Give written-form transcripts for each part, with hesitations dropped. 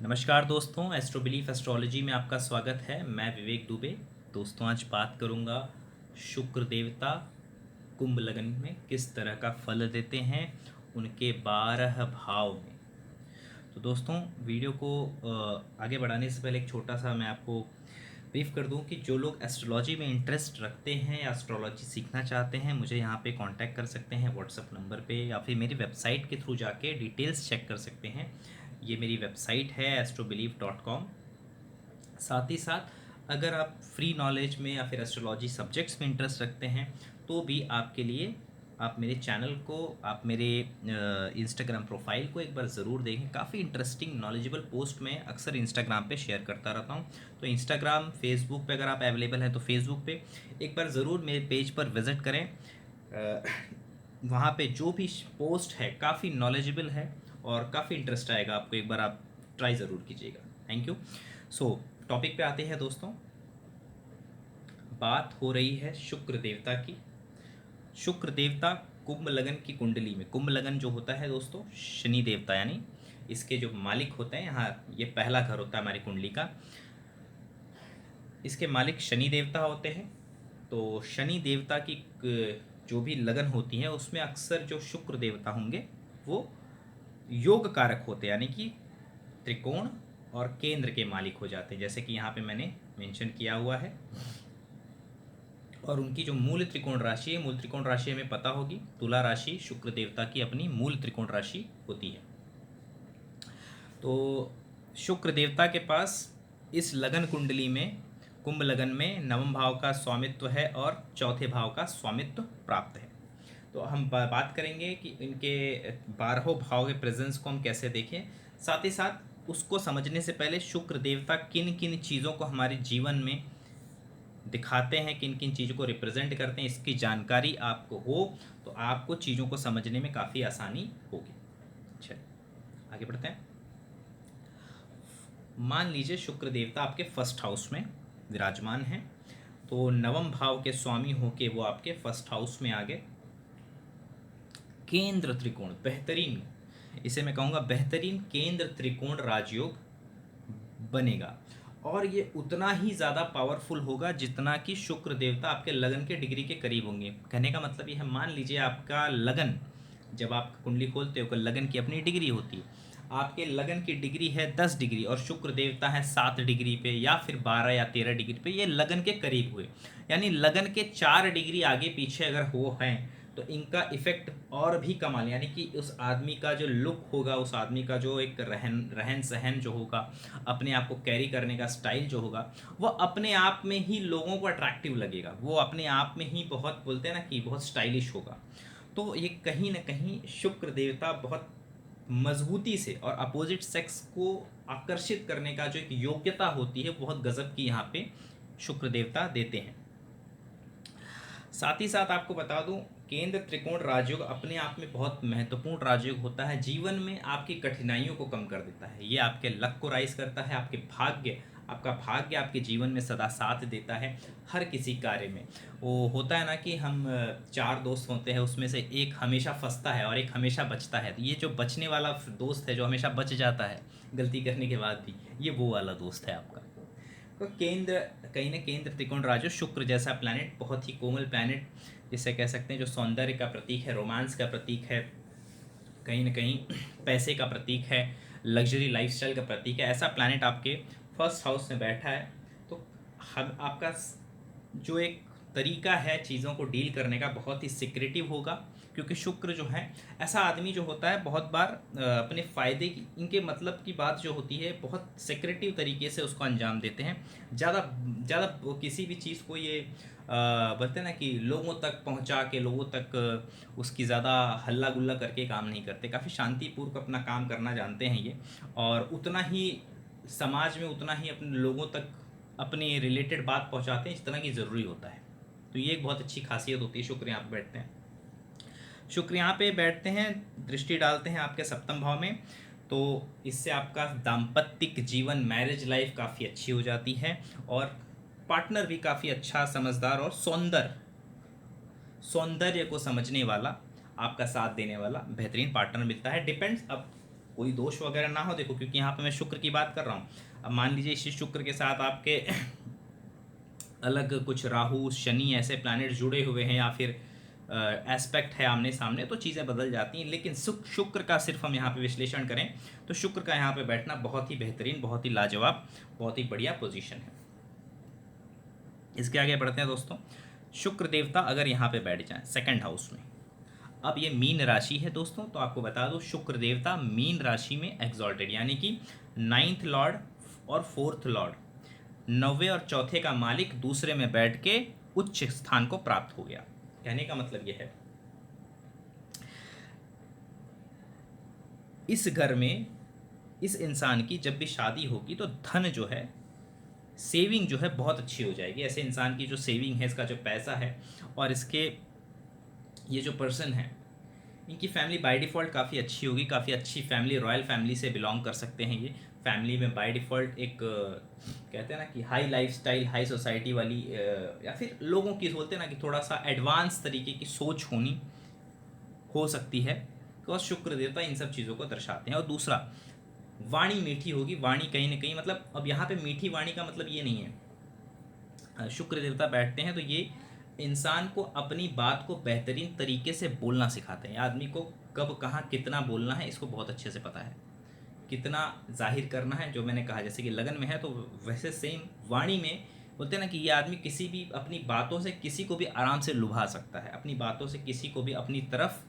नमस्कार दोस्तों, astro belief astrology में आपका स्वागत है। मैं विवेक दुबे। दोस्तों, आज बात करूंगा शुक्र देवता कुंभ लग्न में किस तरह का फल देते हैं उनके 12 भाव में। तो दोस्तों, वीडियो को आगे बढ़ाने से पहले एक छोटा सा मैं आपको ब्रीफ कर दूं कि जो लोग एस्ट्रोलॉजी में इंटरेस्ट रखते हैं या एस्ट्रोलॉजी सीखना चाहते हैं, मुझे यहाँ पे कांटेक्ट कर सकते हैं व्हाट्सअप नंबर पे, या फिर मेरी वेबसाइट के थ्रू जाके डिटेल्स चेक कर सकते हैं। ये मेरी वेबसाइट है astrobelief.com। साथ ही साथ अगर आप फ्री नॉलेज में या फिर एस्ट्रोलॉजी सब्जेक्ट्स में इंटरेस्ट रखते हैं तो भी आपके लिए आप मेरे चैनल को, आप मेरे इंस्टाग्राम प्रोफाइल को एक बार ज़रूर देखें। काफ़ी इंटरेस्टिंग नॉलेजेबल पोस्ट मैं अक्सर इंस्टाग्राम पे शेयर करता रहता हूँ। तो इंस्टाग्राम, फेसबुक पे अगर आप अवेलेबल हैं तो फेसबुक पे एक बार ज़रूर मेरे पेज पर विज़िट करें। वहाँ पे जो भी पोस्ट है काफ़ी नॉलेजेबल है और काफ़ी इंटरेस्ट आएगा आपको। एक बार आप ट्राई ज़रूर कीजिएगा। Thank you. सो टॉपिक पे आते हैं दोस्तों। बात हो रही है शुक्र देवता की। शुक्र देवता कुंभ लगन की कुंडली में, कुंभ लगन जो होता है दोस्तों शनि देवता, यानी इसके जो मालिक होते हैं, यहाँ ये पहला घर होता है हमारी कुंडली का, इसके मालिक शनि देवता होते हैं। तो शनि देवता की जो भी लगन होती है उसमें अक्सर जो शुक्र देवता होंगे वो योग कारक होते हैं, यानी कि त्रिकोण और केंद्र के मालिक हो जाते हैं, जैसे कि यहाँ पे मैंने मेंशन किया हुआ है। और उनकी जो मूल त्रिकोण राशि है, मूल त्रिकोण राशि हमें पता होगी, तुला राशि शुक्र देवता की अपनी मूल त्रिकोण राशि होती है। तो शुक्र देवता के पास इस लगन कुंडली में, कुंभ लगन में नवम भाव का स्वामित्व है और चौथे भाव का स्वामित्व प्राप्त है। तो हम बात करेंगे कि इनके 12 भाव के प्रेजेंस को हम कैसे देखें। साथ ही साथ उसको समझने से पहले शुक्र देवता किन किन चीज़ों को हमारे जीवन में दिखाते हैं, किन किन चीज़ों को रिप्रेजेंट करते हैं, इसकी जानकारी आपको हो तो आपको चीज़ों को समझने में काफ़ी आसानी होगी। चलिए आगे बढ़ते हैं। मान लीजिए शुक्र देवता आपके फर्स्ट हाउस में विराजमान हैं, तो नवम भाव के स्वामी होके वो आपके फर्स्ट हाउस में आ गए। केंद्र त्रिकोण, बेहतरीन, इसे मैं कहूँगा बेहतरीन केंद्र त्रिकोण राजयोग बनेगा। और ये उतना ही ज़्यादा पावरफुल होगा जितना कि शुक्र देवता आपके लगन के डिग्री के करीब होंगे। कहने का मतलब ये है, मान लीजिए आपका लगन, जब आप कुंडली खोलते हो लगन की अपनी डिग्री होती है, आपके लगन की डिग्री है 10 डिग्री और शुक्र देवता है 7 डिग्री पे या फिर 12 या 13 डिग्री पे, ये लगन के करीब हुए, यानी लगन के 4 डिग्री आगे पीछे अगर वो हैं तो इनका इफेक्ट और भी कमाल, यानी कि उस आदमी का जो लुक होगा, उस आदमी का जो एक रहन सहन जो होगा, अपने आप को कैरी करने का स्टाइल जो होगा, वो अपने आप में ही लोगों को अट्रैक्टिव लगेगा। वो अपने आप में ही बहुत, बोलते हैं ना कि बहुत स्टाइलिश होगा। तो ये कहीं ना कहीं शुक्र देवता बहुत मजबूती से और अपोजिट सेक्स को आकर्षित करने का जो एक योग्यता होती है, बहुत गजब की यहाँ पे शुक्र देवता देते हैं। साथ ही साथ आपको बता दूं, केंद्र त्रिकोण राजयोग अपने आप में बहुत महत्वपूर्ण राजयोग होता है। जीवन में आपकी कठिनाइयों को कम कर देता है, ये आपके लक को राइज करता है, आपके भाग्य, आपका भाग्य आपके जीवन में सदा साथ देता है हर किसी कार्य में। वो होता है ना कि हम 4 दोस्त होते हैं, उसमें से एक हमेशा फंसता है और एक हमेशा बचता है। तो ये जो बचने वाला दोस्त है, जो हमेशा बच जाता है गलती करने के बाद भी, ये वो वाला दोस्त है आपका। तो केंद्र, कहीं ना केंद्र त्रिकोण राजो शुक्र जैसा प्लैनेट, बहुत ही कोमल प्लैनेट, जिसे कह सकते हैं जो सौंदर्य का प्रतीक है, रोमांस का प्रतीक है, कहीं ना कहीं पैसे का प्रतीक है, लग्जरी लाइफस्टाइल का प्रतीक है, ऐसा प्लैनेट आपके फर्स्ट हाउस में बैठा है। तो हम आपका जो एक तरीका है चीज़ों को डील करने का बहुत ही सिक्रेटिव होगा, क्योंकि शुक्र जो है ऐसा आदमी जो होता है बहुत बार अपने फ़ायदे की, इनके मतलब की बात जो होती है बहुत सिक्रेटिव तरीके से उसको अंजाम देते हैं। ज़्यादा ज़्यादा किसी भी चीज़ को ये बोलते हैं ना कि लोगों तक पहुंचा के, लोगों तक उसकी ज़्यादा हल्ला गुल्ला करके काम नहीं करते, काफ़ी शांतिपूर्वक अपना काम करना जानते हैं ये। और उतना ही समाज में, उतना ही अपने लोगों तक अपनी रिलेटेड बात पहुंचाते हैं जितना कि ज़रूरी होता है। तो ये एक बहुत अच्छी खासियत होती है। शुक्र यहाँ पे बैठते हैं, शुक्र यहाँ पे बैठते हैं, दृष्टि डालते हैं आपके सप्तम भाव में, तो इससे आपका दाम्पत्तिक जीवन, मैरिज लाइफ काफ़ी अच्छी हो जाती है और पार्टनर भी काफ़ी अच्छा, समझदार और सौंदर्य को समझने वाला, आपका साथ देने वाला बेहतरीन पार्टनर मिलता है। डिपेंड्स, अब कोई दोष वगैरह ना हो। देखो क्योंकि यहाँ पे मैं शुक्र की बात कर रहा हूँ। अब मान लीजिए इसी शुक्र के साथ आपके अलग कुछ राहु शनि ऐसे प्लैनेट जुड़े हुए हैं या फिर एस्पेक्ट है आमने सामने, तो चीज़ें बदल जाती हैं। लेकिन शुक्र का सिर्फ हम यहाँ पे विश्लेषण करें तो शुक्र का यहाँ पे बैठना बहुत ही बेहतरीन, बहुत ही लाजवाब, बहुत ही बढ़िया पोजीशन है। इसके आगे बढ़ते हैं दोस्तों। शुक्र देवता अगर यहाँ पे बैठ जाए सेकंड हाउस में, अब ये मीन राशि है दोस्तों, तो आपको बता दो शुक्र देवता मीन राशि में एग्जॉल्टेड, यानी कि 9th लॉर्ड और 4th लॉर्ड, 9वें और चौथे का मालिक दूसरे में बैठ के उच्च स्थान को प्राप्त हो गया। कहने का मतलब यह है इस घर में इस इंसान की जब भी शादी होगी तो धन जो है, सेविंग जो है बहुत अच्छी हो जाएगी। ऐसे इंसान की जो सेविंग है, इसका जो पैसा है, और इसके ये जो पर्सन है, इनकी फैमिली बाय डिफ़ॉल्ट काफ़ी अच्छी होगी, काफ़ी अच्छी फैमिली, रॉयल फैमिली से बिलोंग कर सकते हैं। ये फैमिली में बाय डिफ़ॉल्ट एक कहते हैं ना कि हाई लाइफस्टाइल, हाई सोसाइटी वाली या फिर लोगों की बोलते हैं ना कि थोड़ा सा एडवांस तरीके की सोच होनी हो सकती है, बिकॉज शुक्र देवता इन सब चीज़ों को दर्शाते हैं। और दूसरा, वाणी मीठी होगी। वाणी कहीं ना कहीं मतलब, अब यहाँ पे मीठी वाणी का मतलब ये नहीं है, शुक्र देवता बैठते हैं तो ये इंसान को अपनी बात को बेहतरीन तरीके से बोलना सिखाते हैं। आदमी को कब कहाँ कितना बोलना है इसको बहुत अच्छे से पता है, कितना जाहिर करना है। जो मैंने कहा जैसे कि लगन में है तो वैसे सेम वाणी में बोलते हैं ना कि ये आदमी किसी भी अपनी बातों से किसी को भी आराम से लुभा सकता है, अपनी बातों से किसी को भी अपनी तरफ,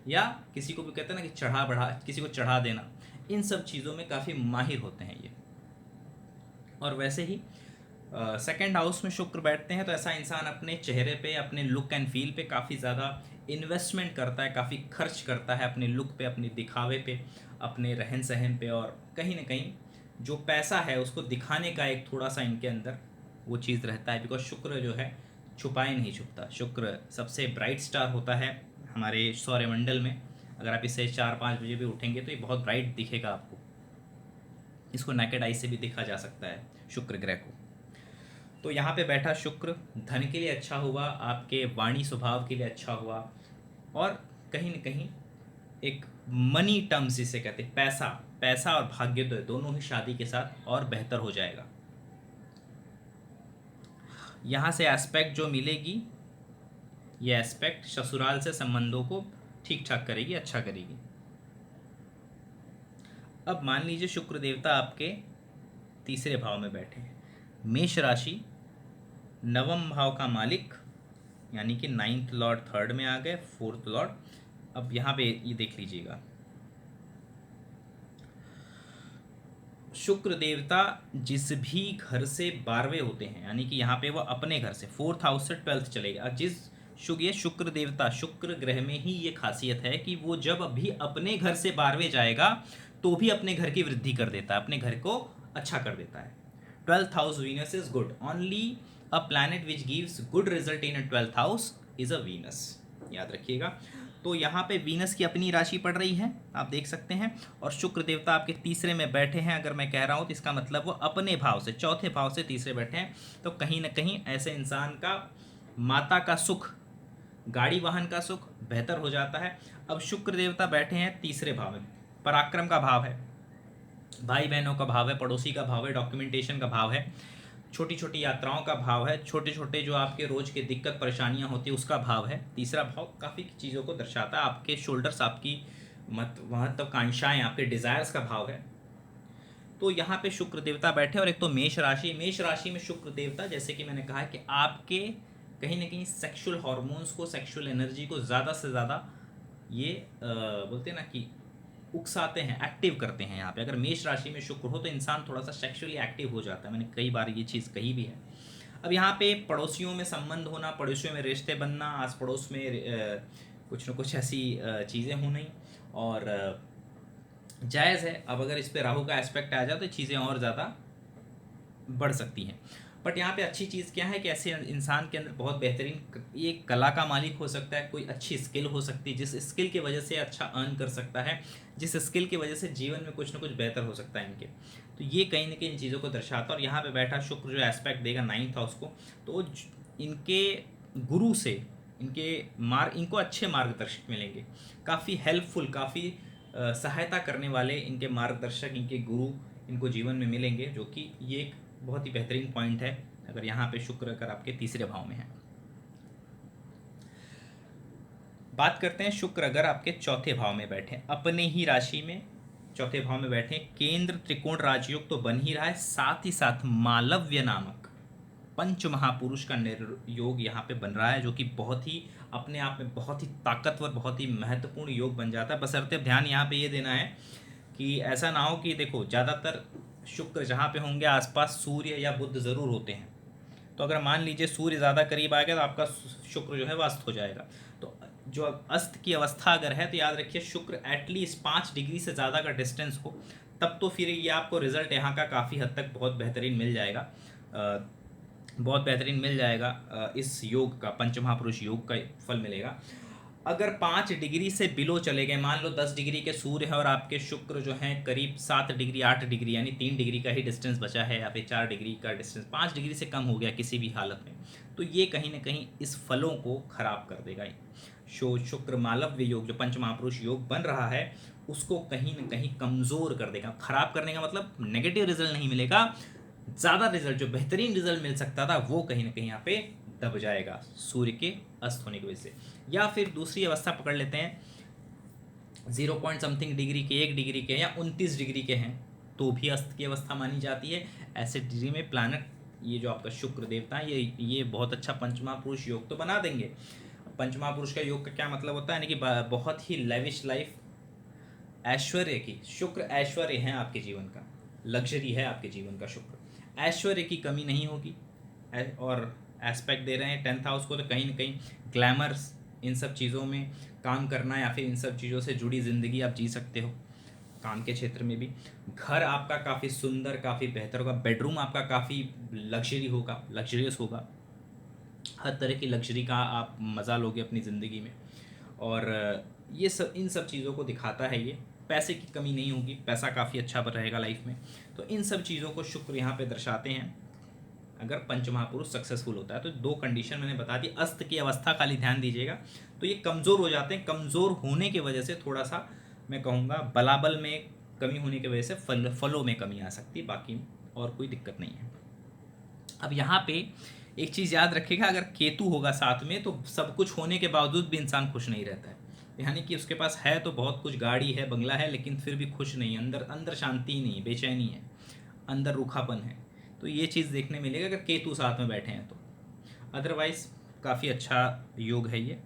या किसी को भी कहते हैं ना कि चढ़ा बढ़ा, किसी को चढ़ा देना, इन सब चीज़ों में काफ़ी माहिर होते हैं ये। और वैसे ही सेकंड हाउस में शुक्र बैठते हैं तो ऐसा इंसान अपने चेहरे पे, अपने लुक एंड फील पे काफ़ी ज़्यादा इन्वेस्टमेंट करता है, काफ़ी खर्च करता है अपने लुक पे, अपने दिखावे पे, अपने रहन सहन पे, और कहीं ना कहीं जो पैसा है उसको दिखाने का एक थोड़ा सा इनके अंदर वो चीज़ रहता है। बिकॉज शुक्र जो है छुपाए नहीं छुपता। शुक्र सबसे ब्राइट स्टार होता है हमारे सौरमंडल में। अगर आप इससे 4-5 बजे भी उठेंगे तो ये बहुत ब्राइट दिखेगा आपको। इसको नेकेड आई से भी देखा जा सकता है शुक्र ग्रह को। तो यहाँ पे बैठा शुक्र धन के लिए अच्छा हुआ, आपके वाणी स्वभाव के लिए अच्छा हुआ, और कहीं न कहीं एक मनी टर्म्स जिसे कहते हैं, पैसा और भाग्योदय दोनों ही शादी के साथ और बेहतर हो जाएगा। यहाँ से एस्पेक्ट जो मिलेगी, ये एस्पेक्ट ससुराल से संबंधों को ठीक ठाक करेगी, अच्छा करेगी। अब मान लीजिए शुक्र देवता आपके तीसरे भाव में बैठे हैं, मेष राशि, 9वें भाव का मालिक, यानी कि 9th लॉर्ड 3rd में आ गए, 4th लॉर्ड। अब यहाँ पे ये देख लीजिएगा, शुक्र देवता जिस भी घर से 12वें होते हैं, यानी कि यहाँ पे वो अपने घर से 4th हाउस से 12th चलेगा। ये शुक्र देवता, शुक्र ग्रह में ही ये खासियत है कि वो जब भी अपने घर से 12वें जाएगा तो भी अपने घर की वृद्धि कर देता है, अपने घर को अच्छा कर देता है। 12th house Venus is good, only a planet which gives good result in a 12th house is a Venus, याद रखिएगा। तो यहाँ पे वीनस की अपनी राशि पड़ रही है, आप देख सकते हैं, और शुक्र देवता आपके तीसरे में बैठे हैं। अगर मैं कह रहा हूँ तो इसका मतलब वो अपने भाव से, चौथे भाव से तीसरे बैठे हैं। तो कहीं ना कहीं ऐसे इंसान का माता का सुख, गाड़ी वाहन का सुख बेहतर हो जाता है। अब शुक्र देवता बैठे हैं तीसरे भाव में, पराक्रम का भाव है, भाई बहनों का भाव है, पड़ोसी का भाव है, डॉक्यूमेंटेशन का भाव है, छोटी छोटी यात्राओं का भाव है, छोटे छोटे जो आपके रोज के दिक्कत परेशानियां होती है उसका भाव है। तीसरा भाव काफ़ी चीज़ों को दर्शाता है, आपके शोल्डर्स, आपकी महत्वाकांक्षाएं, आपके डिज़ायर्स का भाव है। तो यहाँ पे शुक्र देवता बैठे। और एक तो मेष राशि में शुक्र देवता, जैसे कि मैंने कहा कि आपके कहीं ना कहीं सेक्सुअल हार्मोन्स को, सेक्सुअल एनर्जी को ज़्यादा से ज़्यादा ये बोलते हैं ना कि उकसाते हैं, एक्टिव करते हैं। यहाँ पे अगर मेष राशि में शुक्र हो तो इंसान थोड़ा सा सेक्सुअली एक्टिव हो जाता है, मैंने कई बार ये चीज़ कही भी है। अब यहाँ पे पड़ोसियों में संबंध होना, पड़ोसियों में रिश्ते बनना, आस पड़ोस में कुछ न कुछ ऐसी चीज़ें होनी, और जायज़ है। अब अगर इस पे राहु का एस्पेक्ट आ जाए तो चीज़ें और ज़्यादा बढ़ सकती हैं। बट यहाँ पे अच्छी चीज़ क्या है कि ऐसे इंसान के अंदर बहुत बेहतरीन ये कला का मालिक हो सकता है, कोई अच्छी स्किल हो सकती है जिस स्किल की वजह से अच्छा अर्न कर सकता है, जिस स्किल की वजह से जीवन में कुछ ना कुछ बेहतर हो सकता है इनके। तो ये कहीं ना कहीं इन चीज़ों को दर्शाता है। और यहाँ पे बैठा शुक्र जो एस्पेक्ट देगा 9th हाउस को, तो इनके गुरु से इनको अच्छे मार्गदर्शक मिलेंगे, काफ़ी हेल्पफुल, काफ़ी सहायता करने वाले, इनके मार्गदर्शक, इनके गुरु इनको जीवन में मिलेंगे, जो कि ये एक बहुत ही बेहतरीन पॉइंट है अगर यहाँ पे शुक्र अगर आपके तीसरे भाव में है। बात करते हैं शुक्र अगर आपके चौथे भाव में बैठे, अपने ही राशि में चौथे भाव में बैठे, केंद्र त्रिकोण राजयोग तो बन ही रहा है, साथ ही साथ मालव्य नामक पंच महापुरुष का योग यहाँ पे बन रहा है, जो कि बहुत ही अपने आप में बहुत ही ताकतवर, बहुत ही महत्वपूर्ण योग बन जाता है। बशर्ते ध्यान यहाँ पे ये देना है कि ऐसा ना हो कि देखो ज़्यादातर शुक्र जहाँ पे होंगे आसपास सूर्य या बुध ज़रूर होते हैं, तो अगर मान लीजिए सूर्य ज़्यादा करीब आ गया तो आपका शुक्र जो है वो अस्त हो जाएगा। तो जो अस्त की अवस्था अगर है तो याद रखिए शुक्र एटलीस्ट 5 डिग्री से ज़्यादा का डिस्टेंस हो, तब तो फिर ये आपको रिजल्ट यहाँ का काफ़ी हद तक बहुत बेहतरीन मिल जाएगा, बहुत बेहतरीन मिल जाएगा। इस योग का, पंचमहापुरुष योग का फल मिलेगा। अगर 5 डिग्री से बिलो चले गए, मान लो 10 डिग्री के सूर्य है और आपके शुक्र जो हैं करीब 7 डिग्री 8 डिग्री यानी 3 डिग्री का ही डिस्टेंस बचा है, या फिर 4 डिग्री का डिस्टेंस 5 डिग्री से कम हो गया किसी भी हालत में, तो ये कहीं ना कहीं इस फलों को खराब कर देगा। शुक्र मालव्य योग जो पंचमहापुरुष योग बन रहा है उसको कहीं ना कहीं कमज़ोर कर देगा। खराब करने का मतलब नेगेटिव रिजल्ट नहीं मिलेगा, ज़्यादा रिजल्ट, जो बेहतरीन रिजल्ट मिल सकता था वो कहीं ना कहीं यहाँ पे दब जाएगा सूर्य के अस्त होने की वजह से। या फिर दूसरी अवस्था पकड़ लेते हैं, 0 डिग्री के, 1 डिग्री के या 29 डिग्री के हैं तो भी अस्त की अवस्था मानी जाती है। ऐसे डिग्री में प्लानट, ये जो आपका शुक्र देवता है, ये बहुत अच्छा पंचमहापुरुष योग तो बना देंगे। पंचमहापुरुष का योग का क्या मतलब होता है, यानी कि बहुत ही लेविश लाइफ, ऐश्वर्य की, शुक्र ऐश्वर्य है आपके जीवन का, लग्जरी है आपके जीवन का शुक्र, ऐश्वर्य की कमी नहीं होगी। और एस्पेक्ट दे रहे हैं 10th हाउस को, तो कहीं ना कहीं ग्लैमर्स, इन सब चीज़ों में काम करना या फिर इन सब चीज़ों से जुड़ी ज़िंदगी आप जी सकते हो। काम के क्षेत्र में भी घर आपका काफ़ी सुंदर, काफ़ी बेहतर होगा, बेडरूम आपका काफ़ी लग्जरी होगा, लग्जरियस होगा, हर तरह की लग्जरी का आप मज़ा लोगे अपनी ज़िंदगी में। और ये सब, इन सब चीज़ों को दिखाता है ये। पैसे की कमी नहीं होगी, पैसा काफ़ी अच्छा रहेगा लाइफ में। तो इन सब चीज़ों को शुक्र यहाँ पे दर्शाते हैं अगर पंचमहापुरुष सक्सेसफुल होता है। तो 2 कंडीशन मैंने बता दी। अस्त की अवस्था खाली ध्यान दीजिएगा, तो ये कमज़ोर हो जाते हैं, कमज़ोर होने की वजह से थोड़ा सा मैं कहूँगा बलाबल में कमी होने की वजह से फलों में कमी आ सकती है, बाकी और कोई दिक्कत नहीं है। अब यहाँ पे एक चीज़ याद रखिएगा, अगर केतु होगा साथ में तो सब कुछ होने के बावजूद भी इंसान खुश नहीं रहता है, यानी कि उसके पास है तो बहुत कुछ, गाड़ी है, बंगला है, लेकिन फिर भी खुश नहीं है, अंदर अंदर शांति ही नहीं है, बेचैनी है, अंदर रूखापन है। तो ये चीज़ देखने मिलेगा अगर केतु साथ में बैठे हैं तो। अदरवाइज काफ़ी अच्छा योग है ये।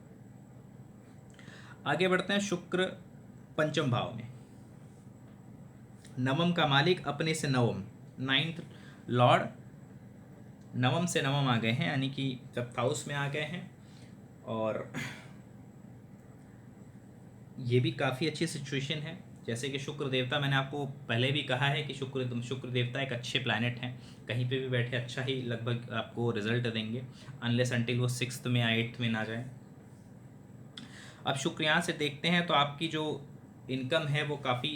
आगे बढ़ते हैं, शुक्र पंचम भाव में, नवम का मालिक, अपने से नवम, 9th लॉर्ड, नवम से नवम आ गए हैं, यानी कि 5th हाउस में आ गए हैं। और ये भी काफ़ी अच्छी सिचुएशन है। जैसे कि शुक्र देवता, मैंने आपको पहले भी कहा है कि शुक्र देवता एक अच्छे प्लैनेट हैं, कहीं पे भी बैठे अच्छा ही लगभग आपको रिजल्ट देंगे, अनलेस अनटिल वो 6th में या 8th में ना जाए। अब शुक्र यहाँ से देखते हैं तो आपकी जो इनकम है वो काफ़ी,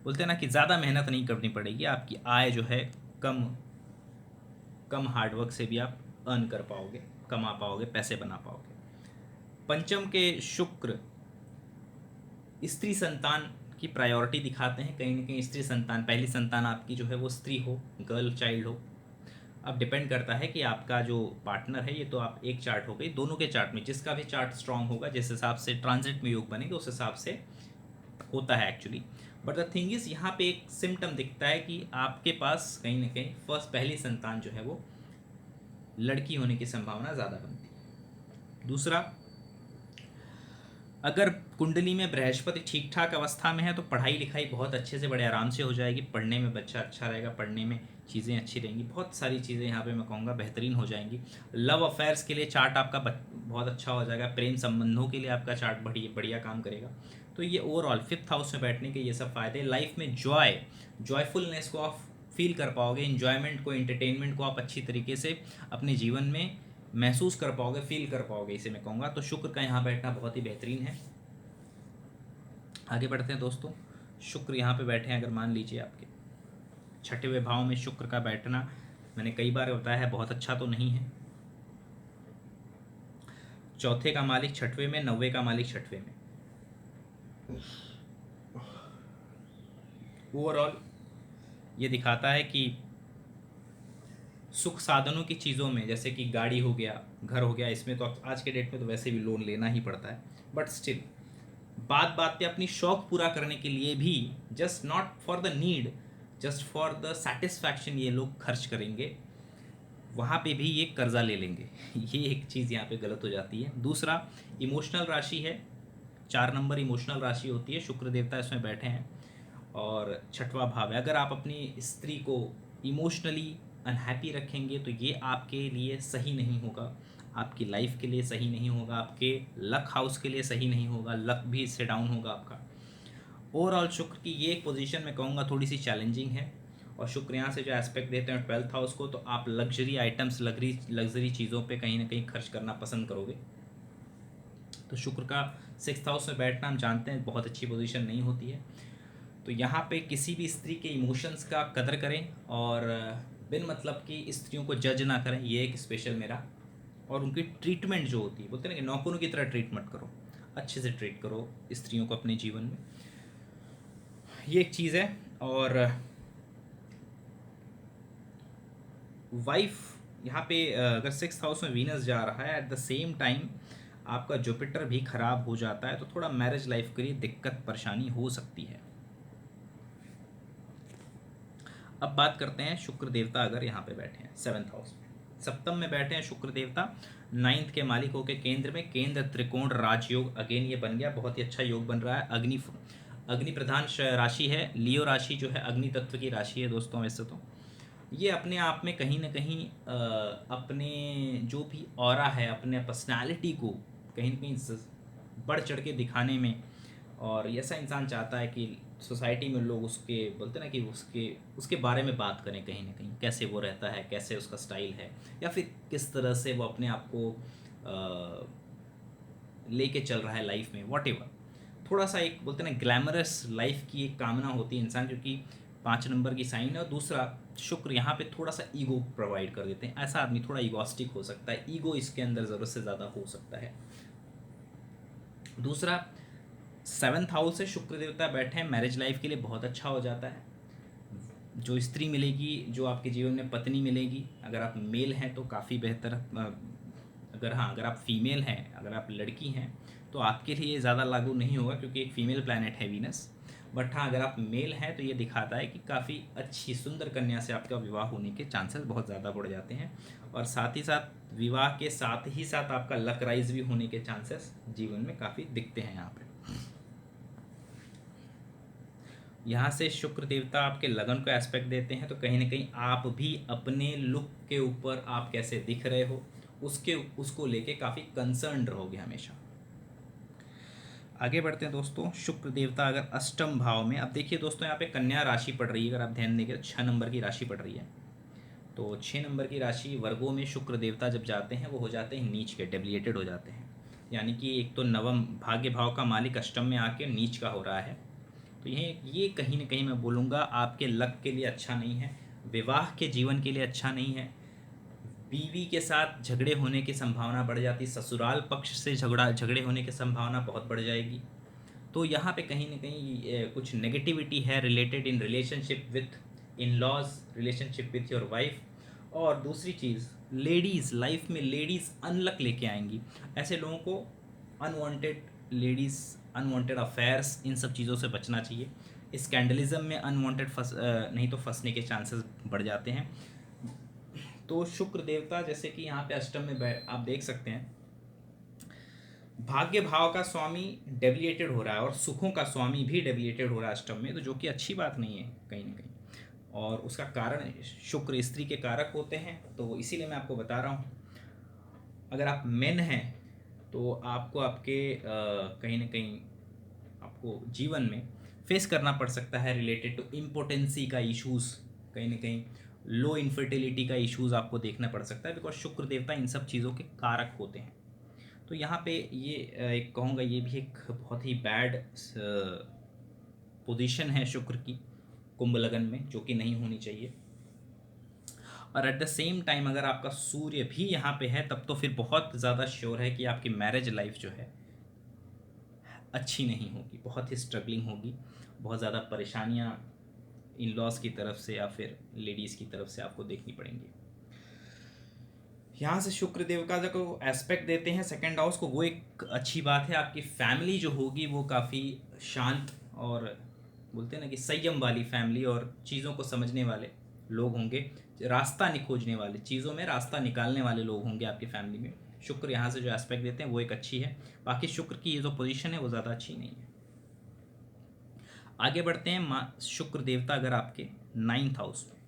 बोलते हैं ना कि ज़्यादा मेहनत नहीं करनी पड़ेगी, आपकी आय जो है कम हार्डवर्क से भी आप अर्न कर पाओगे, कमा पाओगे, पैसे बना पाओगे। पंचम के शुक्र स्त्री संतान की प्रायोरिटी दिखाते हैं, कहीं ना कहीं स्त्री संतान, पहली संतान आपकी जो है वो स्त्री हो, गर्ल चाइल्ड हो। अब डिपेंड करता है कि आपका जो पार्टनर है, ये तो आप एक चार्ट हो गई, दोनों के चार्ट में जिसका भी चार्ट स्ट्रांग होगा, जिस हिसाब से ट्रांजिट में योग बनेगा उस हिसाब से होता है actually. But the thing is, यहाँ पे एक सिम्टम दिखता है कि आपके पास कहीं ना कहीं पहली संतान जो है वो लड़की होने की संभावना ज़्यादा बनती है। दूसरा, अगर कुंडली में बृहस्पति ठीक ठाक अवस्था में है तो पढ़ाई लिखाई बहुत अच्छे से, बड़े आराम से हो जाएगी, पढ़ने में बच्चा अच्छा रहेगा, पढ़ने में चीज़ें अच्छी रहेंगी, बहुत सारी चीज़ें यहाँ पे मैं कहूँगा बेहतरीन हो जाएंगी। लव अफेयर्स के लिए चार्ट आपका बहुत अच्छा हो जाएगा, प्रेम संबंधों के लिए आपका चार्ट बढ़िया काम करेगा। तो ये ओवरऑल 5th हाउस में बैठने के ये सब फ़ायदे, लाइफ में जॉयफुलनेस को आप फील कर पाओगे, इन्जॉयमेंट को, एंटरटेनमेंट को आप अच्छी तरीके से अपने जीवन में महसूस कर पाओगे, फील कर पाओगे, इसे मैं कहूँगा। तो शुक्र का यहाँ बैठना बहुत ही बेहतरीन है। आगे बढ़ते हैं दोस्तों, शुक्र यहाँ पे बैठे हैं, अगर मान लीजिए आपके 6वें भाव में शुक्र का बैठना, मैंने कई बार बताया है, बहुत अच्छा तो नहीं है। 4थे का मालिक 6वें में, 9वें का मालिक 6वें में। ओवरऑल ये दिखाता है कि सुख साधनों की चीज़ों में, जैसे कि गाड़ी हो गया, घर हो गया, इसमें तो आज के डेट में तो वैसे भी लोन लेना ही पड़ता है, बट स्टिल बात बात पे अपनी शौक पूरा करने के लिए भी, just not for the need, just for the satisfaction ये लोग खर्च करेंगे, वहाँ पे भी ये कर्जा ले लेंगे। ये एक चीज़ यहाँ पे गलत हो जाती है। दूसरा इमोशनल राशि है, 4 नंबर इमोशनल राशि होती है, शुक्र देवता इसमें बैठे हैं। और छठवां भाव है, अगर आप अपनी स्त्री को इमोशनली अनहैप्पी रखेंगे तो ये आपके लिए सही नहीं होगा, आपकी लाइफ के लिए सही नहीं होगा, आपके लक हाउस के लिए सही नहीं होगा, लक भी इससे डाउन होगा आपका। ओवरऑल शुक्र की ये एक पोजीशन मैं कहूँगा थोड़ी सी चैलेंजिंग है। और शुक्र यहाँ से जो एस्पेक्ट देते हैं 12th हाउस को, तो आप लग्जरी आइटम्स, लग्जरी चीज़ों पे कहीं ना कहीं खर्च करना पसंद करोगे। तो शुक्र का 6th हाउस में बैठना हम जानते हैं बहुत अच्छी पोजीशन नहीं होती है। तो यहाँ पे किसी भी स्त्री के इमोशंस का कदर करें और बिन मतलब की स्त्रियों को जज ना करें, ये एक स्पेशल मेरा। और उनकी ट्रीटमेंट जो होती है, बोलते हैं ना कि नौकरों की तरह ट्रीट मत करो, अच्छे से ट्रीट करो स्त्रियों को अपने जीवन में, ये एक चीज़ है। और वाइफ यहाँ पे अगर 6th हाउस में वीनस जा रहा है, एट द सेम टाइम आपका जुपिटर भी खराब हो जाता है, तो थोड़ा मैरिज लाइफ के लिए दिक्कत परेशानी हो सकती है। अब बात करते हैं शुक्र देवता अगर यहाँ पे बैठे हैं 7th हाउस में, सप्तम में बैठे हैं शुक्र देवता, 9th के मालिक होकर केंद्र में, केंद्र त्रिकोण राजयोग, अगेन ये बन गया, बहुत ही अच्छा योग बन रहा है। अग्नि प्रधान राशि है, लियो राशि जो है अग्नि तत्व की राशि है दोस्तों। वैसे तो ये अपने आप में कहीं ना कहीं अपने जो भी ऑरा है, अपने पर्सनालिटी को कहीं ना कहीं बढ़ चढ़ के दिखाने में, और ऐसा इंसान चाहता है कि सोसाइटी में लोग उसके, बोलते ना कि उसके उसके बारे में बात करें, कहीं ना कहीं कैसे वो रहता है, कैसे उसका स्टाइल है, या फिर किस तरह से वो अपने आप को लेके चल रहा है लाइफ में, वॉट एवर। थोड़ा सा एक बोलते ना ग्लैमरस लाइफ की एक कामना होती है इंसान, क्योंकि 5 नंबर की साइन है। और दूसरा शुक्र यहाँ पे थोड़ा सा ईगो प्रोवाइड कर देते हैं, ऐसा आदमी थोड़ा ईगोस्टिक हो सकता है, ईगो इसके अंदर ज़रूरत से ज़्यादा हो सकता है। दूसरा 7th हाउस से शुक्र देवता बैठे हैं, मैरिज लाइफ के लिए बहुत अच्छा हो जाता है। जो स्त्री मिलेगी, जो आपके जीवन में पत्नी मिलेगी, अगर आप मेल हैं तो काफ़ी बेहतर, अगर आप फीमेल हैं, अगर आप लड़की हैं तो आपके लिए ज़्यादा लागू नहीं होगा, क्योंकि एक फीमेल प्लैनेट है वीनस। बट हाँ, अगर आप मेल हैं तो ये दिखाता है कि काफ़ी अच्छी सुंदर कन्या से आपका विवाह होने के चांसेस बहुत ज़्यादा बढ़ जाते हैं। और साथ ही साथ विवाह के साथ ही साथ आपका लक राइज भी होने के चांसेस जीवन में काफ़ी दिखते हैं यहाँ पे। यहाँ से शुक्र देवता आपके लगन को एस्पेक्ट देते हैं, तो कहीं ना कहीं आप भी अपने लुक के ऊपर आप कैसे दिख रहे हो उसको लेके काफ़ी कंसर्न रहोगे हमेशा। आगे बढ़ते हैं दोस्तों, शुक्र देवता अगर अष्टम भाव में, अब देखिए दोस्तों यहाँ पे कन्या राशि पड़ रही है, अगर आप ध्यान देंगे 6 नंबर की राशि पड़ रही है। तो 6 नंबर की राशि वर्गों में शुक्र देवता जब जाते हैं वो हो जाते हैं नीच के, डेबिलिएटेड हो जाते हैं। यानी कि एक तो नवम भाग्य भाव का मालिक अष्टम में आके नीच का हो रहा है। तो ये कहीं ना कहीं मैं बोलूँगा आपके लक के लिए अच्छा नहीं है, विवाह के जीवन के लिए अच्छा नहीं है। बीवी के साथ झगड़े होने की संभावना बढ़ जाती, ससुराल पक्ष से झगड़े होने की संभावना बहुत बढ़ जाएगी। तो यहाँ पे कहीं ना कहीं कुछ नेगेटिविटी है related in relationship with in laws, relationship with your wife. और दूसरी चीज़, लेडीज़ लाइफ में लेडीज़ अनलक लेके आएंगी, ऐसे लोगों को अनवांटेड लेडीज़, अनवांटेड अफेयर्स, इन सब चीज़ों से बचना चाहिए। स्कैंडलिज्म में अनवांटेड नहीं तो फंसने के चांसेस बढ़ जाते हैं। तो शुक्र देवता जैसे कि यहाँ पे अष्टम में आप देख सकते हैं, भाग्य भाव का स्वामी डेबिलिएटेड हो रहा है और सुखों का स्वामी भी डेबिलिएटेड हो रहा है अष्टम में, तो जो कि अच्छी बात नहीं है कहीं ना कहीं। और उसका कारण शुक्र स्त्री के कारक होते हैं, तो इसीलिए मैं आपको बता रहा हूँ, अगर आप मेन हैं तो आपको आपके कहीं ना कहीं आपको जीवन में फेस करना पड़ सकता है रिलेटेड टू इम्पोर्टेंसी का इश्यूज़, कहीं ना कहीं लो इनफर्टिलिटी का इश्यूज़ आपको देखना पड़ सकता है, बिकॉज शुक्र देवता इन सब चीज़ों के कारक होते हैं। तो यहाँ पे ये एक कहूँगा ये भी एक बहुत ही बैड पोजीशन है शुक्र की कुंभ लगन में, जो कि नहीं होनी चाहिए। और एट द सेम टाइम अगर आपका सूर्य भी यहाँ पे है तब तो फिर बहुत ज़्यादा श्योर है कि आपकी मैरिज लाइफ जो है अच्छी नहीं होगी, बहुत ही स्ट्रगलिंग होगी, बहुत ज़्यादा परेशानियाँ इन लॉज की तरफ से या फिर लेडीज़ की तरफ से आपको देखनी पड़ेंगी। यहाँ से शुक्र देव का जो एस्पेक्ट देते हैं सेकंड हाउस को, वो एक अच्छी बात है। आपकी फैमिली जो होगी वो काफ़ी शांत और बोलते हैं ना कि संयम वाली फैमिली और चीज़ों को समझने वाले लोग होंगे, रास्ता नहीं खोजने वाले, चीज़ों में रास्ता निकालने वाले लोग होंगे आपकी फैमिली में। शुक्र यहाँ से जो एस्पेक्ट देते हैं वो एक अच्छी है। बाकी शुक्र की ये जो पोजीशन है वो ज़्यादा अच्छी नहीं है। आगे बढ़ते हैं। शुक्र देवता अगर आपके 9th हाउस में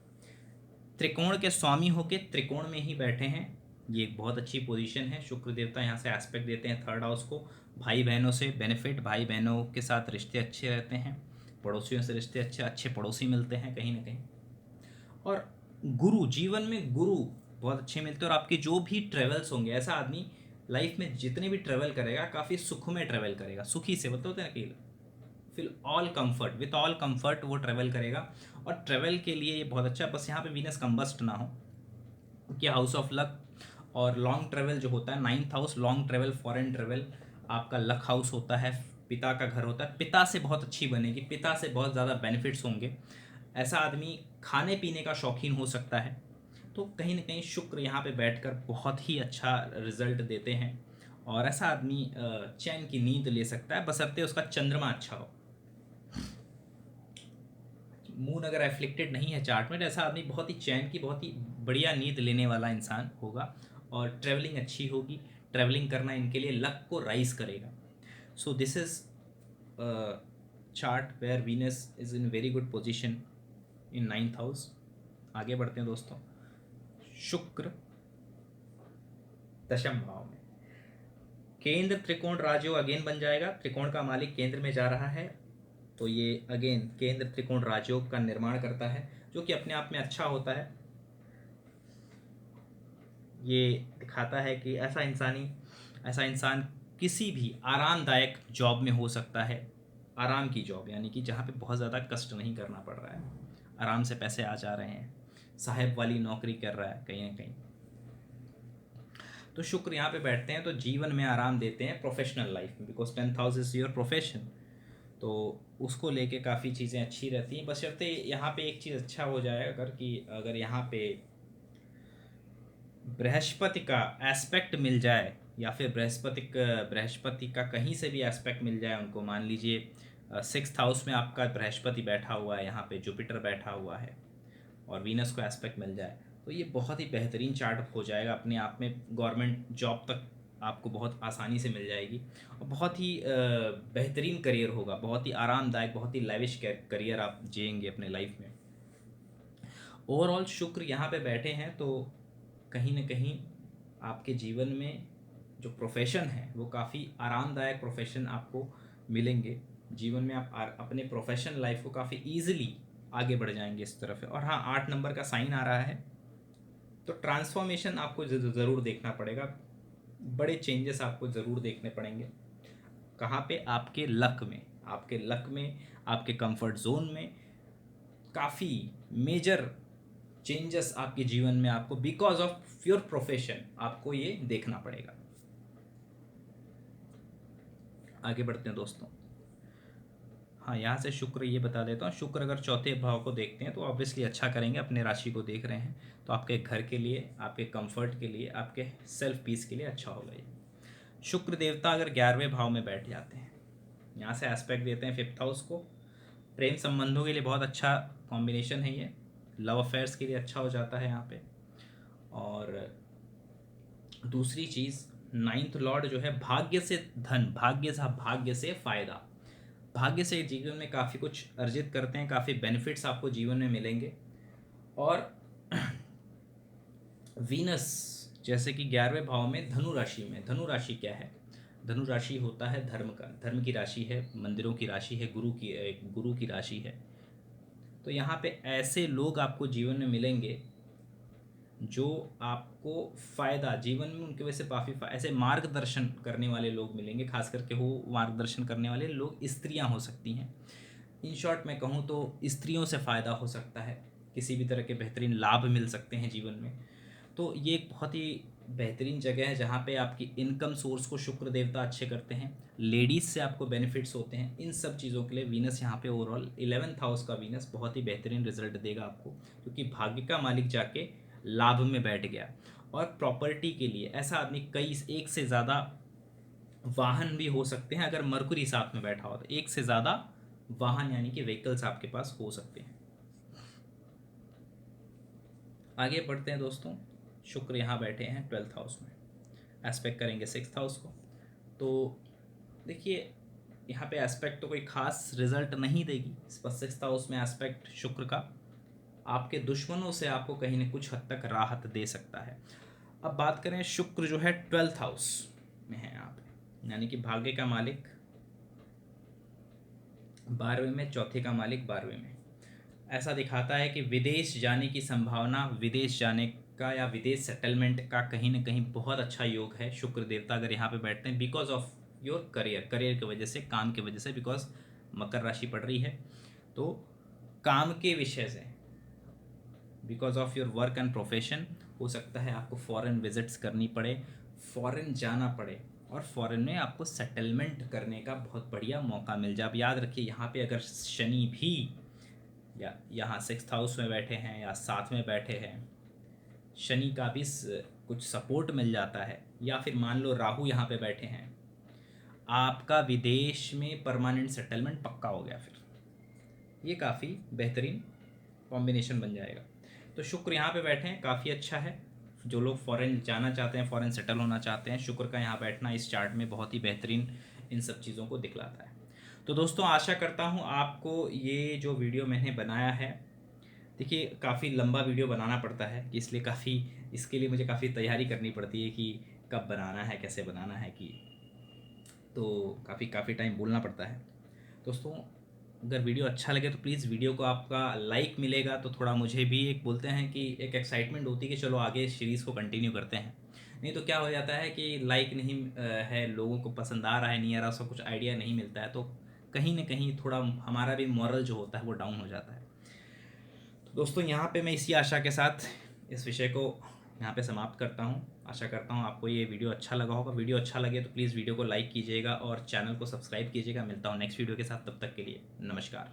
त्रिकोण के स्वामी होके त्रिकोण में ही बैठे हैं, ये एक बहुत अच्छी पोजीशन है। शुक्र देवता यहाँ से एस्पेक्ट देते हैं 3rd हाउस को। भाई बहनों से बेनिफिट, भाई बहनों के साथ रिश्ते अच्छे रहते हैं, पड़ोसियों से रिश्ते अच्छे पड़ोसी मिलते हैं कहीं ना कहीं। और गुरु, जीवन में गुरु बहुत अच्छे मिलते हैं। और आपके जो भी ट्रेवल्स होंगे, ऐसा आदमी लाइफ में जितने भी ट्रेवल करेगा काफ़ी सुख में ट्रेवल करेगा, सुखी से, बोलते हैं ना कि feel all comfort, with all comfort वो ट्रेवल करेगा। और ट्रेवल के लिए ये बहुत अच्छा है, बस यहाँ पे वीनस कंबस्ट ना हो, कि हाउस ऑफ लक और लॉन्ग ट्रेवल जो होता है 9th house, long travel, foreign travel आपका लक हाउस होता है, पिता का घर होता है। पिता से बहुत अच्छी बनेगी, पिता से बहुत ज़्यादा बेनिफिट्स होंगे। ऐसा आदमी खाने पीने का शौकीन हो सकता है। तो कहीं ना कहीं शुक्र यहाँ पे बैठकर बहुत ही अच्छा रिजल्ट देते हैं। और ऐसा आदमी चैन की नींद ले सकता है, बशर्ते उसका चंद्रमा अच्छा हो। मून अगर एफ्लिक्टेड नहीं है चार्ट में, तो ऐसा आदमी बहुत ही चैन की, बहुत ही बढ़िया नींद लेने वाला इंसान होगा। और ट्रैवलिंग अच्छी होगी, ट्रैवलिंग करना इनके लिए लक को राइज करेगा। So this is chart where Venus is in very good position in 9th house. आगे बढ़ते हैं दोस्तों। शुक्र 10th भाव में केंद्र त्रिकोण राजयोग अगेन बन जाएगा। त्रिकोण का मालिक केंद्र में जा रहा है, तो ये अगेन केंद्र त्रिकोण राजयोग का निर्माण करता है, जो कि अपने आप में अच्छा होता है। ये दिखाता है कि ऐसा इंसान किसी भी आरामदायक जॉब में हो सकता है। आराम की जॉब, यानी कि जहाँ पे बहुत ज़्यादा कष्ट नहीं करना पड़ रहा है, आराम से पैसे आ जा रहे हैं, साहेब वाली नौकरी कर रहा है कहीं ना कहीं। तो शुक्र यहाँ पे बैठते हैं तो जीवन में आराम देते हैं, प्रोफेशनल लाइफ में, because 10th house is your profession. तो उसको लेके काफ़ी चीज़ें अच्छी रहती हैं, बशर्ते यहाँ पे एक चीज़ अच्छा हो जाए, अगर यहाँ पे बृहस्पति का एस्पेक्ट मिल जाए, या फिर बृहस्पति का कहीं से भी एस्पेक्ट मिल जाए उनको, मान लीजिए 6th हाउस में आपका बृहस्पति बैठा हुआ है, यहाँ पे जुपिटर बैठा हुआ है, और वीनस को एस्पेक्ट मिल जाए, तो ये बहुत ही बेहतरीन चार्ट हो जाएगा। अपने आप में गवर्नमेंट जॉब तक आपको बहुत आसानी से मिल जाएगी, और बहुत ही बेहतरीन करियर होगा, बहुत ही आरामदायक, बहुत ही लैविश करियर आप जिएंगे अपने लाइफ में। ओवरऑल शुक्र यहाँ पे बैठे हैं तो कहीं ना कहीं आपके जीवन में जो प्रोफेशन है वो काफ़ी आरामदायक प्रोफेशन आपको मिलेंगे। जीवन में आप अपने प्रोफेशन लाइफ को काफ़ी ईजिली आगे बढ़ जाएंगे इस तरफ है। और हाँ, 8 नंबर का साइन आ रहा है, तो ट्रांसफॉर्मेशन आपको ज़रूर देखना पड़ेगा, बड़े चेंजेस आपको ज़रूर देखने पड़ेंगे। कहाँ पे? आपके लक में, आपके कंफर्ट जोन में काफ़ी मेजर चेंजेस आपके जीवन में आपको बिकॉज ऑफ योर प्रोफेशन आपको ये देखना पड़ेगा। आगे बढ़ते हैं दोस्तों। हाँ, यहाँ से शुक्र ये बता देता हूँ, शुक्र अगर 4थे भाव को देखते हैं तो ऑब्वियसली अच्छा करेंगे। अपने राशि को देख रहे हैं तो आपके घर के लिए, आपके कंफर्ट के लिए, आपके सेल्फ पीस के लिए अच्छा होगा ये। शुक्र देवता अगर 11वें भाव में बैठ जाते हैं, यहाँ से एस्पेक्ट देते हैं 5th हाउस को। प्रेम संबंधों के लिए बहुत अच्छा कॉम्बिनेशन है ये, लव अफेयर्स के लिए अच्छा हो जाता है यहाँ पे। और दूसरी चीज़, 9th लॉर्ड जो है भाग्य से धन, भाग्य से फायदा, भाग्य से जीवन में काफ़ी कुछ अर्जित करते हैं, काफ़ी बेनिफिट्स आपको जीवन में मिलेंगे। और वीनस जैसे कि 11वें भाव में धनु राशि में, धनु राशि क्या है? धनु राशि होता है धर्म की राशि है, मंदिरों की राशि है, गुरु की राशि है। तो यहाँ पे ऐसे लोग आपको जीवन में मिलेंगे जो आपको फ़ायदा जीवन में, उनके वजह से काफ़ी ऐसे मार्गदर्शन करने वाले लोग मिलेंगे। खास करके वो मार्गदर्शन करने वाले लोग स्त्रियां हो सकती हैं। इन शॉर्ट मैं कहूँ तो स्त्रियों से फ़ायदा हो सकता है, किसी भी तरह के बेहतरीन लाभ मिल सकते हैं जीवन में। तो ये एक बहुत ही बेहतरीन जगह है जहाँ पे आपकी इनकम सोर्स को शुक्र देवता अच्छे करते हैं, लेडीज़ से आपको बेनिफिट्स होते हैं। इन सब चीज़ों के लिए वीनस यहाँ पे ओवरऑल 11th हाउस का वीनस बहुत ही बेहतरीन रिजल्ट देगा आपको, क्योंकि भाग्य का मालिक जाके लाभ में बैठ गया। और प्रॉपर्टी के लिए ऐसा आदमी कई एक से ज़्यादा वाहन भी हो सकते हैं, अगर मरकुरी साथ में बैठा हो तो एक से ज़्यादा वाहन यानी कि व्हीकल्स आपके पास हो सकते हैं। आगे बढ़ते हैं दोस्तों, शुक्र यहाँ बैठे हैं 12th हाउस में, एस्पेक्ट करेंगे 6th हाउस को। तो देखिए यहाँ पे एस्पेक्ट तो कोई खास रिजल्ट नहीं देगी, बस 6th हाउस में एस्पेक्ट शुक्र का आपके दुश्मनों से आपको कहीं न कुछ हद तक राहत दे सकता है। अब बात करें, शुक्र जो है 12th हाउस में है यहाँ पे, यानी कि भाग्य का मालिक 12वें में, चौथे का मालिक 12वें में। ऐसा दिखाता है कि विदेश जाने की संभावना, विदेश जाने का या विदेश सेटलमेंट का कहीं ना कहीं बहुत अच्छा योग है। शुक्र देवता अगर यहाँ पे बैठते हैं बिकॉज ऑफ योर करियर की वजह से, काम की वजह से, बिकॉज मकर राशि पड़ रही है तो काम के विषय से, because of your work and profession हो सकता है आपको फॉरेन विजिट्स करनी पड़े, फॉरेन जाना पड़े और फॉरेन में आपको सेटलमेंट करने का बहुत बढ़िया मौका मिल जाए। अब याद रखिए यहाँ पे अगर शनि भी या यहाँ 6th हाउस में बैठे हैं या 7 में बैठे हैं, शनि का भी कुछ सपोर्ट मिल जाता है, या फिर मान लो राहु यहाँ पे बैठे हैं, आपका विदेश में परमानेंट सेटलमेंट पक्का हो गया, फिर ये काफ़ी बेहतरीन कॉम्बिनेशन बन जाएगा। तो शुक्र यहाँ पे बैठे हैं, काफ़ी अच्छा है। जो लोग फॉरेन जाना चाहते हैं, फॉरेन सेटल होना चाहते हैं, शुक्र का यहाँ बैठना इस चार्ट में बहुत ही बेहतरीन इन सब चीज़ों को दिखलाता है। तो दोस्तों आशा करता हूँ आपको ये जो वीडियो मैंने बनाया है, देखिए काफ़ी लंबा वीडियो बनाना पड़ता है, कि इसलिए काफ़ी, इसके लिए मुझे काफ़ी तैयारी करनी पड़ती है कि कब बनाना है, कैसे बनाना है, कि तो काफ़ी टाइम बोलना पड़ता है। दोस्तों अगर वीडियो अच्छा लगे तो प्लीज़ वीडियो को आपका लाइक मिलेगा तो थोड़ा मुझे भी एक बोलते हैं कि एक एक्साइटमेंट होती है कि चलो आगे सीरीज़ को कंटिन्यू करते हैं। नहीं तो क्या हो जाता है कि लाइक नहीं है, लोगों को पसंद आ रहा है नहीं आ रहा, उसका कुछ आइडिया नहीं मिलता है, तो कहीं ना कहीं थोड़ा हमारा भी मॉरल जो होता है वो डाउन हो जाता है। तो दोस्तों यहाँ पे मैं इसी आशा के साथ इस विषय को यहाँ पे समाप्त करता हूँ। आशा करता हूँ आपको ये वीडियो अच्छा लगा होगा। वीडियो अच्छा लगे तो प्लीज़ वीडियो को लाइक कीजिएगा और चैनल को सब्सक्राइब कीजिएगा। मिलता हूँ नेक्स्ट वीडियो के साथ, तब तक के लिए नमस्कार।